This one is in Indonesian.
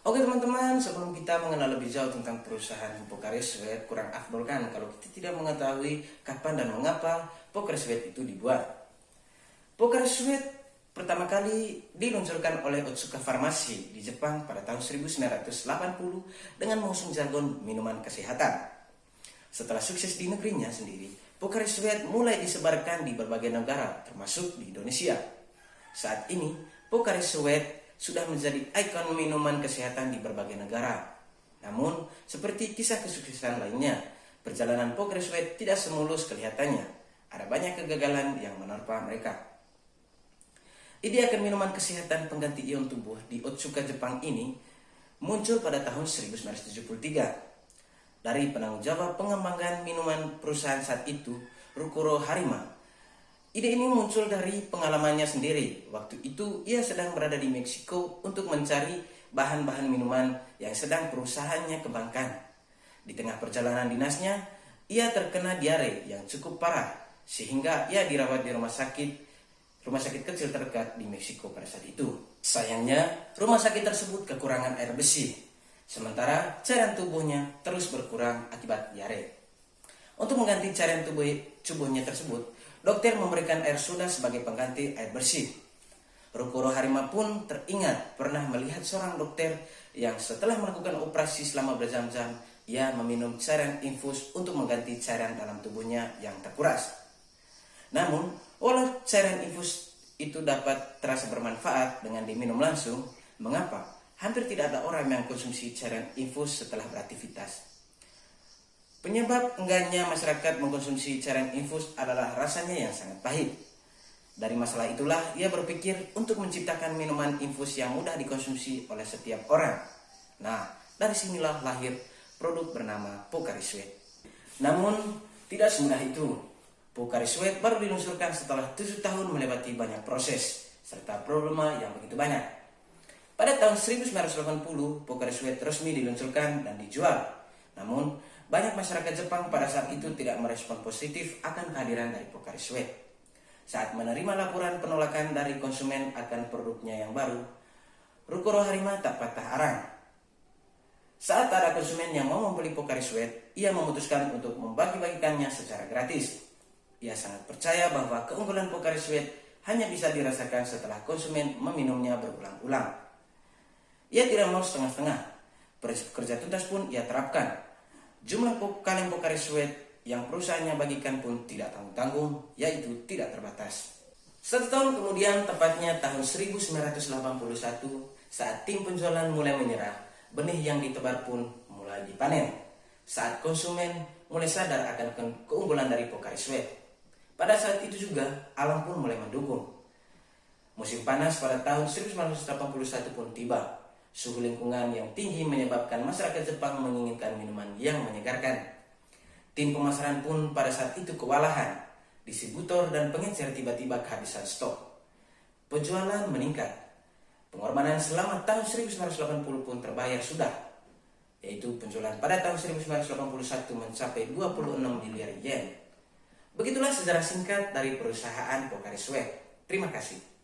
Oke teman-teman, sebelum kita mengenal lebih jauh tentang perusahaan Pocari Sweat, kurang afdol kan kalau kita tidak mengetahui kapan dan mengapa Pocari Sweat itu dibuat. Pocari Sweat pertama kali diluncurkan oleh Otsuka Pharmacy di Jepang pada tahun 1980 dengan mengusung jargon minuman kesehatan. Setelah sukses di negerinya sendiri, Pocari Sweat mulai disebarkan di berbagai negara, termasuk di Indonesia. Saat ini, Pocari Sweat sudah menjadi ikon minuman kesehatan di berbagai negara. Namun, seperti kisah kesuksesan lainnya, perjalanan Pocari Sweat tidak semulus kelihatannya. Ada banyak kegagalan yang menerpa mereka. Ide akan minuman kesehatan pengganti ion tubuh di Otsuka Jepang ini muncul pada tahun 1973. Dari penanggung jawab pengembangan minuman perusahaan saat itu, Rukuro Harima. Ide ini muncul dari pengalamannya sendiri. Waktu itu ia sedang berada di Meksiko untuk mencari bahan-bahan minuman yang sedang perusahaannya kembangkan. Di tengah perjalanan dinasnya, ia terkena diare yang cukup parah sehingga ia dirawat di rumah sakit kecil terdekat di Meksiko pada saat itu. Sayangnya, rumah sakit tersebut kekurangan air bersih, sementara cairan tubuhnya terus berkurang akibat diare. Untuk mengganti cairan tubuhnya tersebut, dokter memberikan air soda sebagai pengganti air bersih. Rukuro Harima pun teringat pernah melihat seorang dokter yang setelah melakukan operasi selama berjam-jam, ia meminum cairan infus untuk mengganti cairan dalam tubuhnya yang terkuras. Namun, walau cairan infus itu dapat terasa bermanfaat dengan diminum langsung, mengapa hampir tidak ada orang yang konsumsi cairan infus setelah beraktivitas? Penyebab enggannya masyarakat mengkonsumsi cairan infus adalah rasanya yang sangat pahit. Dari masalah itulah ia berpikir untuk menciptakan minuman infus yang mudah dikonsumsi oleh setiap orang. Nah, dari sinilah lahir produk bernama Pocari Sweat. Namun, tidak semudah itu. Pocari Sweat baru diluncurkan setelah 7 tahun melewati banyak proses, serta problema yang begitu banyak. Pada tahun 1980, Pocari Sweat resmi diluncurkan dan dijual. Namun, banyak masyarakat Jepang pada saat itu tidak merespon positif akan kehadiran dari Pocari Sweat. Saat menerima laporan penolakan dari konsumen akan produknya yang baru, Rukuro Harima tak patah arang. Saat ada konsumen yang mau membeli Pocari Sweat, ia memutuskan untuk membagi-bagikannya secara gratis. Ia sangat percaya bahwa keunggulan Pocari Sweat hanya bisa dirasakan setelah konsumen meminumnya berulang-ulang. Ia tidak mau setengah-setengah. Prinsip kerja tuntas pun ia terapkan. Jumlah kaleng Pocari Sweat yang perusahaannya bagikan pun tidak tanggung-tanggung, yaitu tidak terbatas. 1 tahun kemudian, tepatnya tahun 1981, saat tim penjualan mulai menyerah, benih yang ditebar pun mulai dipanen. Saat konsumen mulai sadar akan keunggulan dari Pocari Sweat. Pada saat itu juga, alam pun mulai mendukung. Musim panas pada tahun 1981 pun tiba. Suhu lingkungan yang tinggi menyebabkan masyarakat Jepang menginginkan minuman yang menyegarkan. Tim pemasaran pun pada saat itu kewalahan. Distributor dan pengecer tiba-tiba kehabisan stok. Penjualan meningkat. Pengorbanan selama tahun 1980 pun terbayar sudah, yaitu penjualan pada tahun 1981 mencapai 26 miliar yen. Begitulah sejarah singkat dari perusahaan Pocari Sweat. Terima kasih.